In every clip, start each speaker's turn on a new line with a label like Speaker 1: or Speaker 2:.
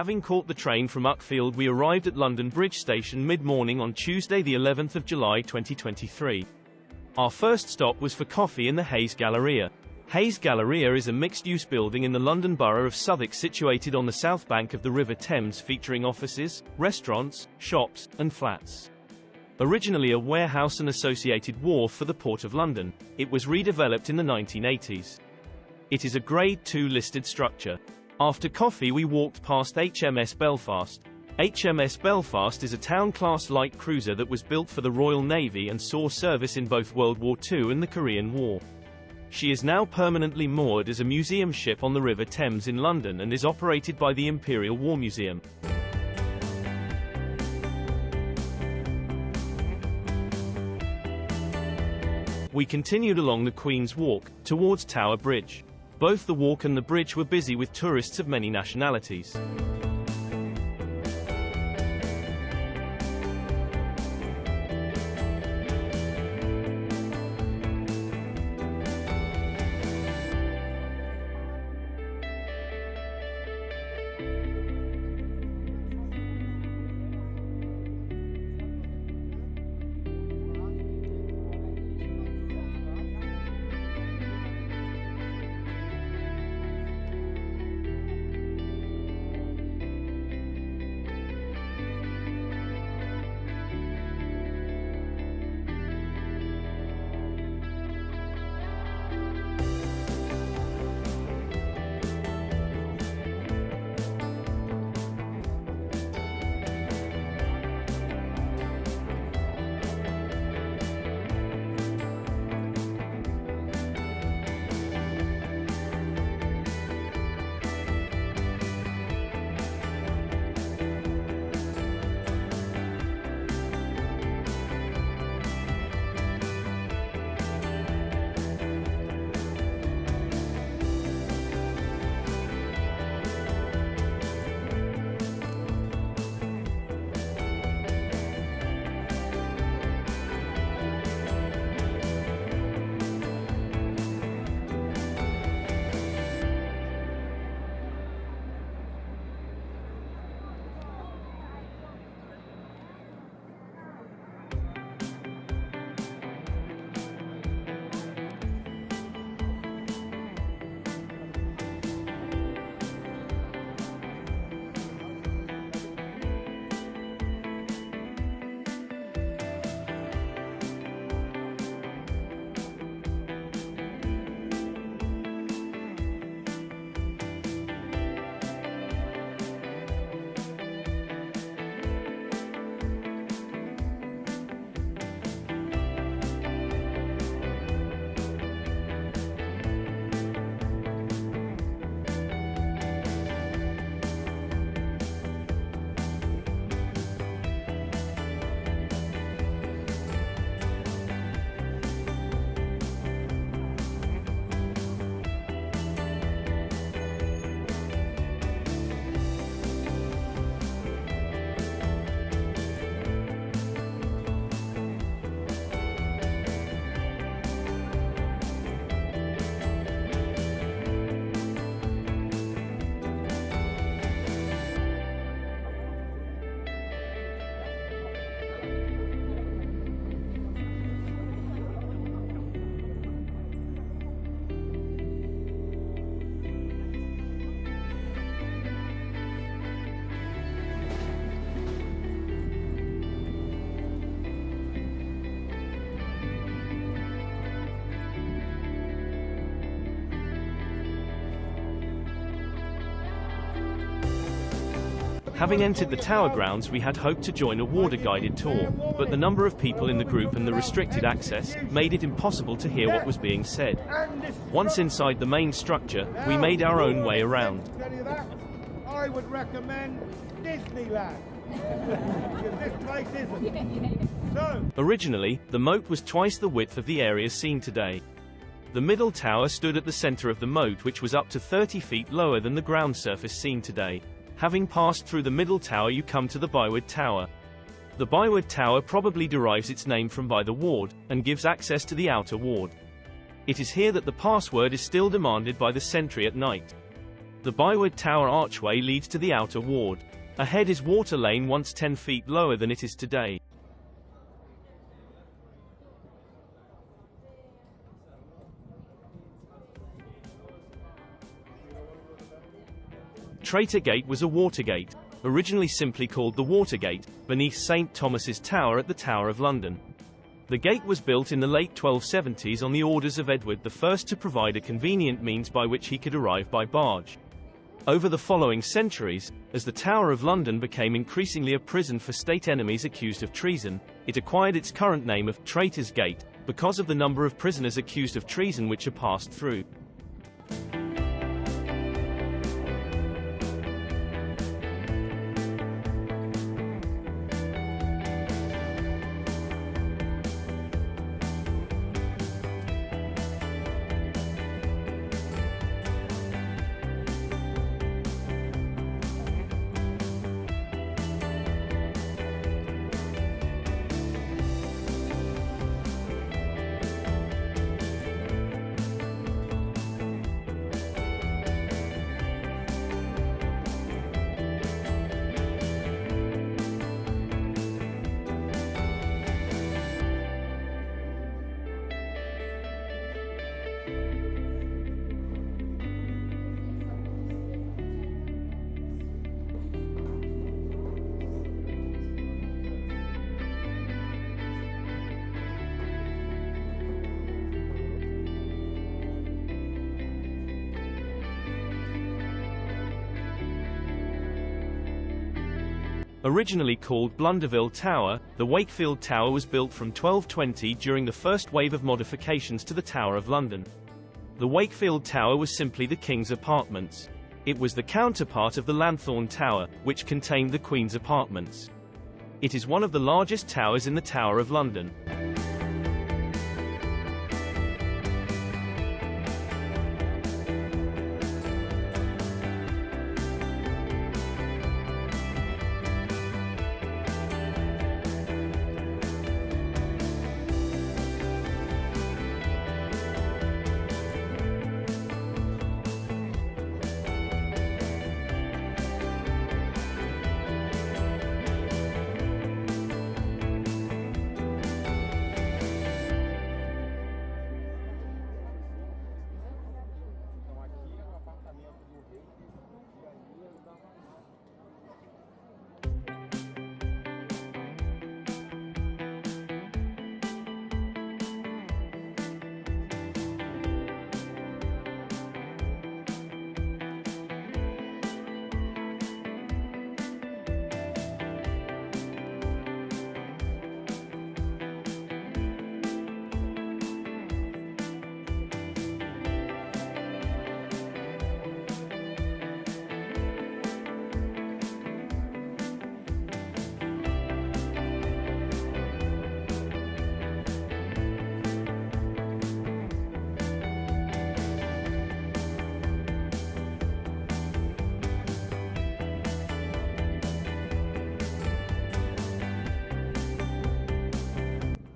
Speaker 1: Having caught the train from Uckfield, we arrived at London Bridge Station mid-morning on Tuesday the 11th of July 2023. Our first stop was for coffee in the Hayes Galleria. Hayes Galleria is a mixed-use building in the London Borough of Southwark situated on the south bank of the River Thames, featuring offices, restaurants, shops, and flats. Originally a warehouse and associated wharf for the Port of London, it was redeveloped in the 1980s. It is a Grade 2 listed structure. After coffee we walked past HMS Belfast. HMS Belfast is a town-class light cruiser that was built for the Royal Navy and saw service in both World War II and the Korean War. She is now permanently moored as a museum ship on the River Thames in London and is operated by the Imperial War Museum. We continued along the Queen's Walk, towards Tower Bridge. Both the walk and the bridge were busy with tourists of many nationalities. Having entered the tower grounds, we had hoped to join a water-guided tour, but the number of people in the group and the restricted access made it impossible to hear what was being said. Once inside the main structure, we made our own way around.
Speaker 2: I would recommend Disneyland. Because this place isn't. So,
Speaker 1: originally, the moat was twice the width of the area seen today. The middle tower stood at the center of the moat, which was up to 30 feet lower than the ground surface seen today. Having passed through the middle tower, you come to the Byward Tower. The Byward Tower probably derives its name from by the ward, and gives access to the outer ward. It is here that the password is still demanded by the sentry at night. The Byward Tower archway leads to the outer ward. Ahead is Water Lane, once 10 feet lower than it is today. Traitor Gate was a watergate, originally simply called the Watergate, beneath St. Thomas's Tower at the Tower of London. The gate was built in the late 1270s on the orders of Edward I to provide a convenient means by which he could arrive by barge. Over the following centuries, as the Tower of London became increasingly a prison for state enemies accused of treason, it acquired its current name of Traitor's Gate, because of the number of prisoners accused of treason which are passed through. Originally called Blunderville Tower, the Wakefield Tower was built from 1220 during the first wave of modifications to the Tower of London. The Wakefield Tower was simply the King's Apartments. It was the counterpart of the Lanthorn Tower, which contained the Queen's Apartments. It is one of the largest towers in the Tower of London.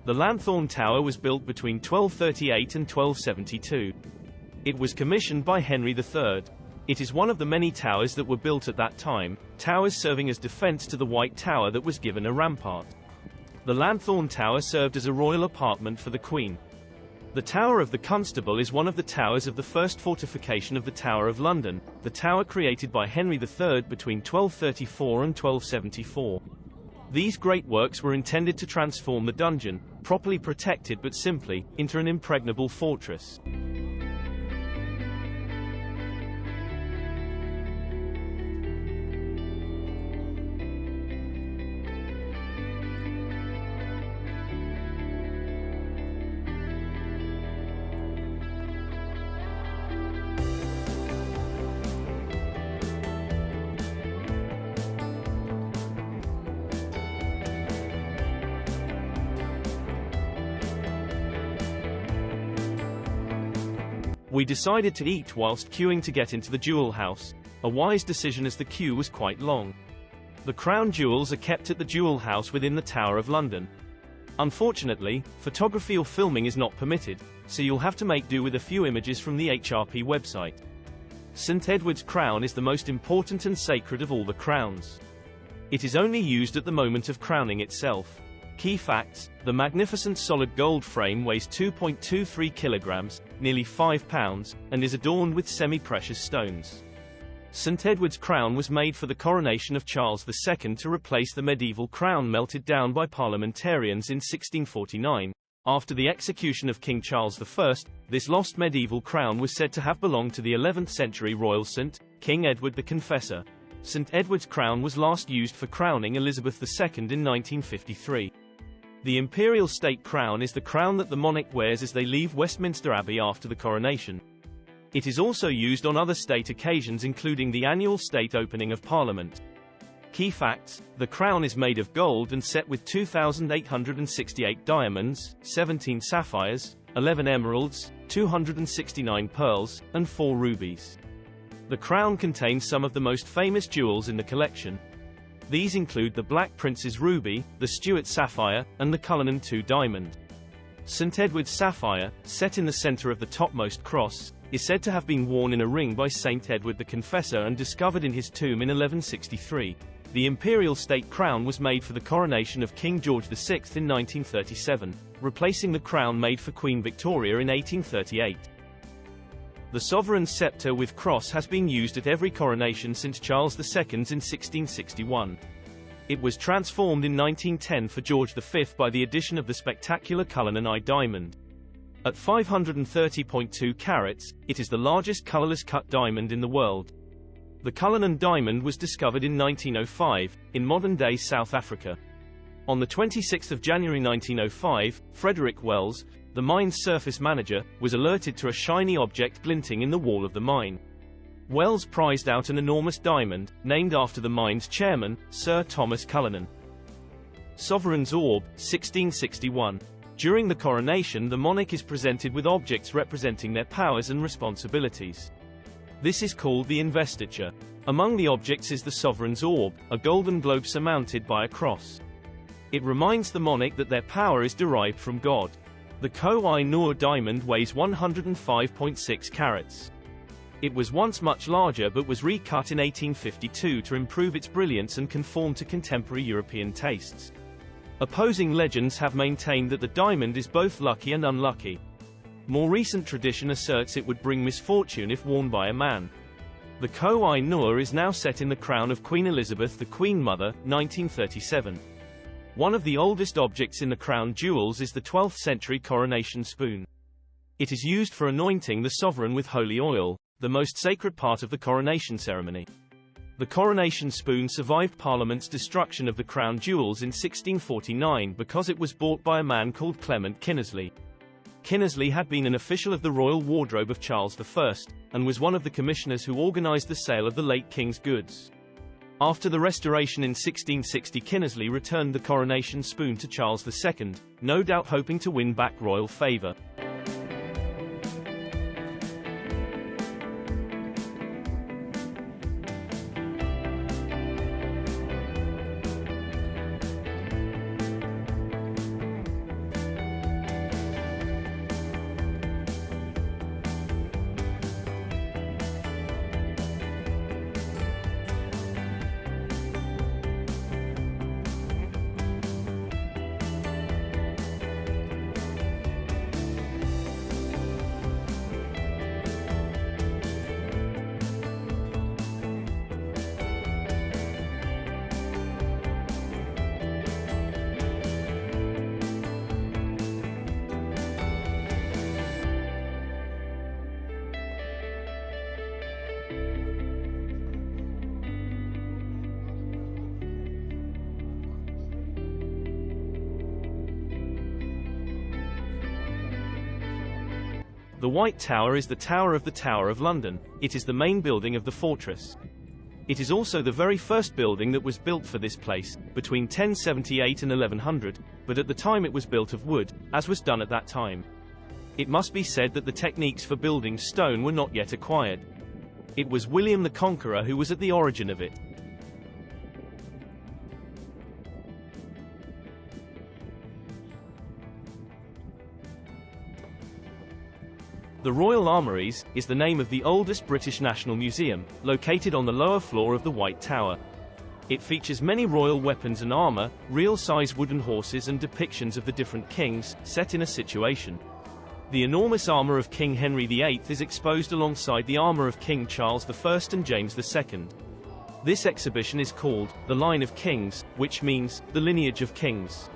Speaker 1: The Lanthorn Tower was built between 1238 and 1272. It was commissioned by Henry III. It is one of the many towers that were built at that time, towers serving as defense to the White Tower that was given a rampart. The Lanthorn Tower served as a royal apartment for the Queen. The Tower of the Constable is one of the towers of the first fortification of the Tower of London, the tower created by Henry III between 1234 and 1274. These great works were intended to transform the dungeon, properly protected but simply, into an impregnable fortress. We decided to eat whilst queuing to get into the jewel house, a wise decision as the queue was quite long. The crown jewels are kept at the jewel house within the Tower of London. Unfortunately, photography or filming is not permitted, so you'll have to make do with a few images from the HRP website. St. Edward's crown is the most important and sacred of all the crowns. It is only used at the moment of crowning itself. Key facts: the magnificent solid gold frame weighs 2.23 kilograms, nearly 5 pounds, and is adorned with semi-precious stones. St. Edward's crown was made for the coronation of Charles II to replace the medieval crown melted down by parliamentarians in 1649. After the execution of King Charles I, this lost medieval crown was said to have belonged to the 11th century royal saint, King Edward the Confessor. St. Edward's crown was last used for crowning Elizabeth II in 1953. The imperial state crown is the crown that the monarch wears as they leave Westminster Abbey after the coronation. It is also used on other state occasions including the annual state opening of Parliament. Key facts: the crown is made of gold and set with 2,868 diamonds, 17 sapphires, 11 emeralds, 269 pearls, and 4 rubies. The crown contains some of the most famous jewels in the collection. These include the Black Prince's ruby, the Stuart sapphire, and the Cullinan II diamond. St. Edward's sapphire, set in the center of the topmost cross, is said to have been worn in a ring by Saint Edward the Confessor and discovered in his tomb in 1163. The imperial state crown was made for the coronation of King George VI in 1937, replacing the crown made for Queen Victoria in 1838. The sovereign's scepter with cross has been used at every coronation since Charles II's in 1661. It was transformed in 1910 for George V by the addition of the spectacular Cullinan I diamond. At 530.2 carats, it is the largest colorless cut diamond in the world. The Cullinan diamond was discovered in 1905, in modern-day South Africa. On the 26th of January 1905, Frederick Wells, the mine's surface manager, was alerted to a shiny object glinting in the wall of the mine. Wells prized out an enormous diamond, named after the mine's chairman, Sir Thomas Cullinan. Sovereign's Orb, 1661. During the coronation, the monarch is presented with objects representing their powers and responsibilities. This is called the investiture. Among the objects is the sovereign's orb, a golden globe surmounted by a cross. It reminds the monarch that their power is derived from God. The Koh-i-Noor diamond weighs 105.6 carats. It was once much larger but was recut in 1852 to improve its brilliance and conform to contemporary European tastes. Opposing legends have maintained that the diamond is both lucky and unlucky. More recent tradition asserts it would bring misfortune if worn by a man. The Koh-i-Noor is now set in the crown of Queen Elizabeth the Queen Mother, 1937. One of the oldest objects in the crown jewels is the 12th century coronation spoon. It is used for anointing the sovereign with holy oil, the most sacred part of the coronation ceremony. The coronation spoon survived Parliament's destruction of the crown jewels in 1649 because it was bought by a man called Clement Kinnersley. Kinnersley had been an official of the royal wardrobe of Charles I, and was one of the commissioners who organized the sale of the late king's goods. After the restoration in 1660, Kinnersley returned the coronation spoon to Charles II, no doubt hoping to win back royal favor. The White Tower is the tower of the Tower of London. It is the main building of the fortress. It is also the very first building that was built for this place, between 1078 and 1100, but at the time it was built of wood, as was done at that time. It must be said that the techniques for building stone were not yet acquired. It was William the Conqueror who was at the origin of it. The Royal Armouries is the name of the oldest British National Museum, located on the lower floor of the White Tower. It features many royal weapons and armour, real-size wooden horses and depictions of the different kings, set in a situation. The enormous armour of King Henry VIII is exposed alongside the armour of King Charles I and James II. This exhibition is called The Line of Kings, which means the lineage of kings.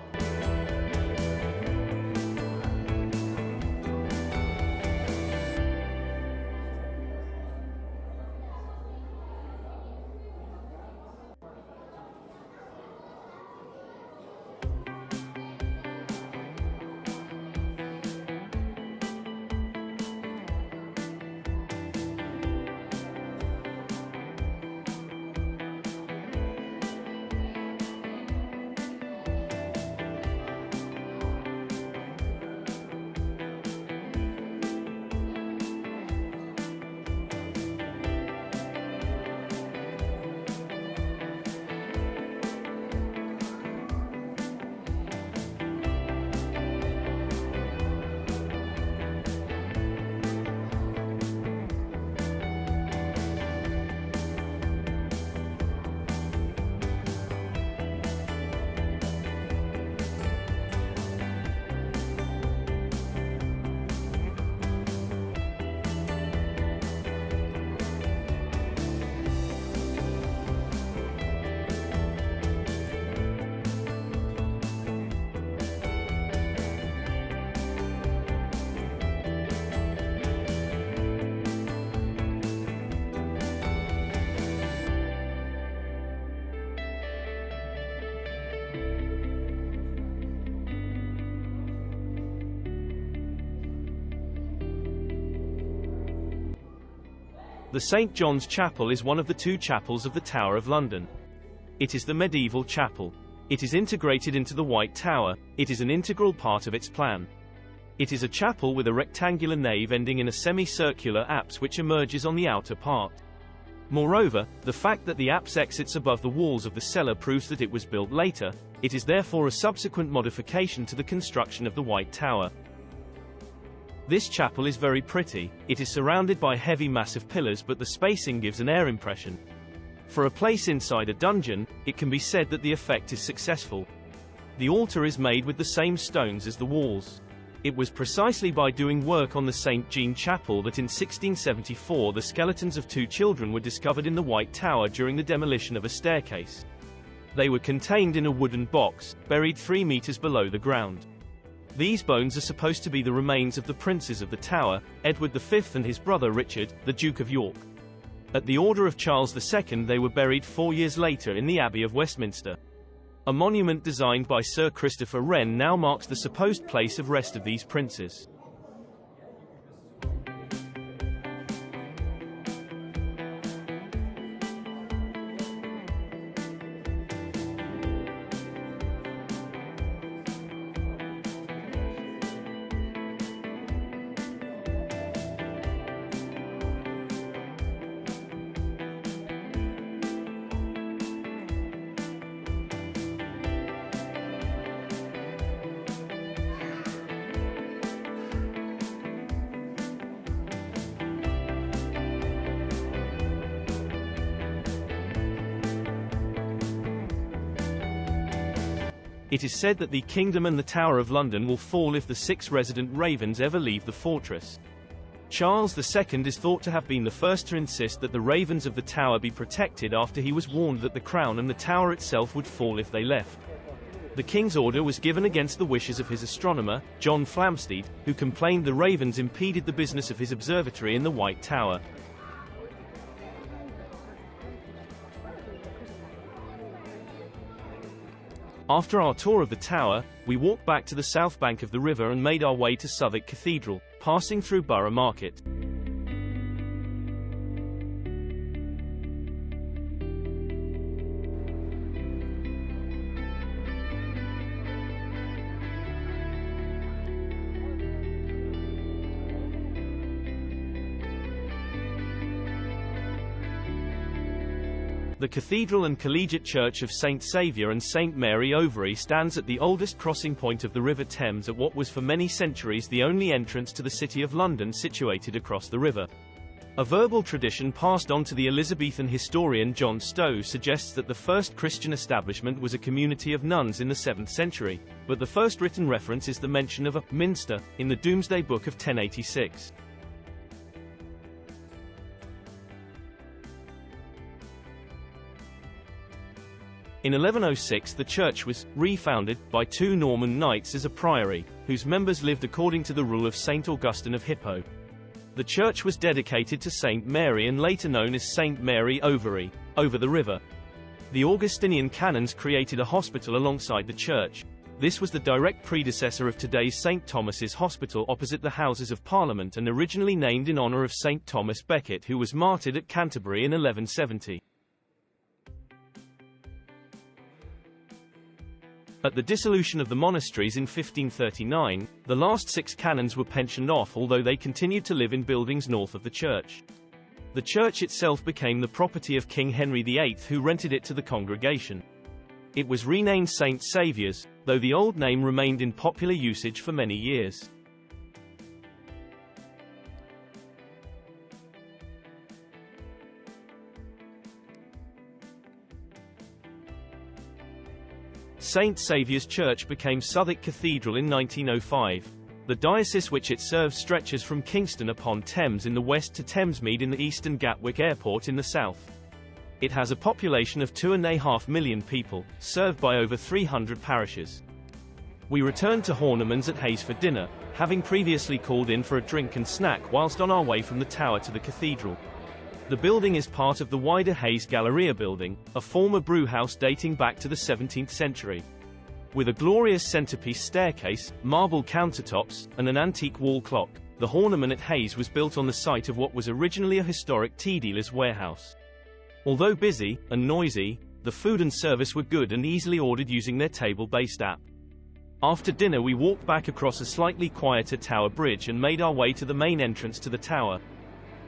Speaker 1: The St. John's Chapel is one of the two chapels of the Tower of London. It is the medieval chapel. It is integrated into the White Tower. It is an integral part of its plan. It is a chapel with a rectangular nave ending in a semicircular apse which emerges on the outer part. Moreover, the fact that the apse exits above the walls of the cellar proves that it was built later. It is therefore a subsequent modification to the construction of the White Tower. This chapel is very pretty. It is surrounded by heavy massive pillars, but the spacing gives an air impression. For a place inside a dungeon, it can be said that the effect is successful. The altar is made with the same stones as the walls. It was precisely by doing work on the St. Jean Chapel that in 1674 the skeletons of two children were discovered in the White Tower during the demolition of a staircase. They were contained in a wooden box, buried 3 meters below the ground. These bones are supposed to be the remains of the princes of the Tower, Edward V and his brother Richard, the Duke of York. At the order of Charles II they were buried 4 years later in the Abbey of Westminster. A monument designed by Sir Christopher Wren now marks the supposed place of rest of these princes. It is said that the kingdom and the Tower of London will fall if the 6 resident ravens ever leave the fortress. Charles II is thought to have been the first to insist that the ravens of the tower be protected after he was warned that the crown and the tower itself would fall if they left. The king's order was given against the wishes of his astronomer, John Flamsteed, who complained the ravens impeded the business of his observatory in the White Tower. After our tour of the tower, we walked back to the south bank of the river and made our way to Southwark Cathedral, passing through Borough Market. The Cathedral and Collegiate Church of St. Saviour and St. Mary Overy stands at the oldest crossing point of the River Thames at what was for many centuries the only entrance to the City of London situated across the river. A verbal tradition passed on to the Elizabethan historian John Stowe suggests that the first Christian establishment was a community of nuns in the 7th century, but the first written reference is the mention of a minster in the Domesday Book of 1086. In 1106 the church was refounded by 2 Norman knights as a priory, whose members lived according to the rule of St. Augustine of Hippo. The church was dedicated to St. Mary and later known as St. Mary Overy, over the river. The Augustinian canons created a hospital alongside the church. This was the direct predecessor of today's St. Thomas's Hospital opposite the Houses of Parliament and originally named in honour of St. Thomas Becket, who was martyred at Canterbury in 1170. At the dissolution of the monasteries in 1539, the last 6 canons were pensioned off, although they continued to live in buildings north of the church. The church itself became the property of King Henry VIII, who rented it to the congregation. It was renamed St. Saviour's, though the old name remained in popular usage for many years. St. Saviour's Church became Southwark Cathedral in 1905. The diocese which it serves stretches from Kingston upon Thames in the west to Thamesmead in the east and Gatwick Airport in the south. It has a population of 2.5 million people, served by over 300 parishes. We returned to Horniman's at Hayes for dinner, having previously called in for a drink and snack whilst on our way from the tower to the cathedral. The building is part of the wider Hayes Galleria building, a former brewhouse dating back to the 17th century. With a glorious centerpiece staircase, marble countertops, and an antique wall clock, the Horniman at Hayes was built on the site of what was originally a historic tea dealer's warehouse. Although busy and noisy, the food and service were good and easily ordered using their table-based app. After dinner we walked back across a slightly quieter Tower Bridge and made our way to the main entrance to the tower.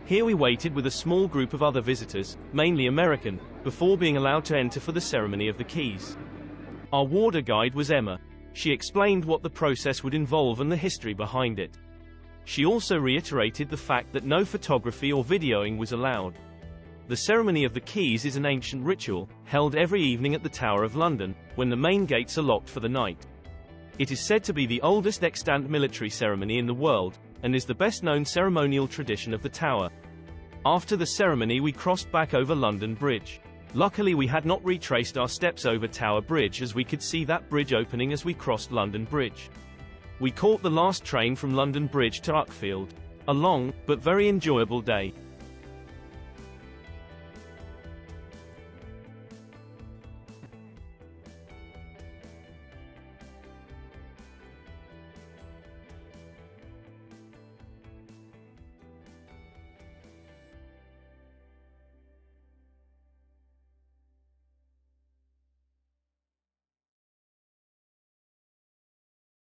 Speaker 1: Here we waited with a small group of other visitors, mainly American, before being allowed to enter for the ceremony of the keys. Our warder guide was Emma. She explained what the process would involve and the history behind it. She also reiterated the fact that no photography or videoing was allowed. The ceremony of the keys is an ancient ritual, held every evening at the Tower of London, when the main gates are locked for the night. It is said to be the oldest extant military ceremony in the world, and is the best-known ceremonial tradition of the Tower. After the ceremony we crossed back over London Bridge. Luckily we had not retraced our steps over Tower Bridge, as we could see that bridge opening as we crossed London Bridge. We caught the last train from London Bridge to Uckfield. A long, but very enjoyable day.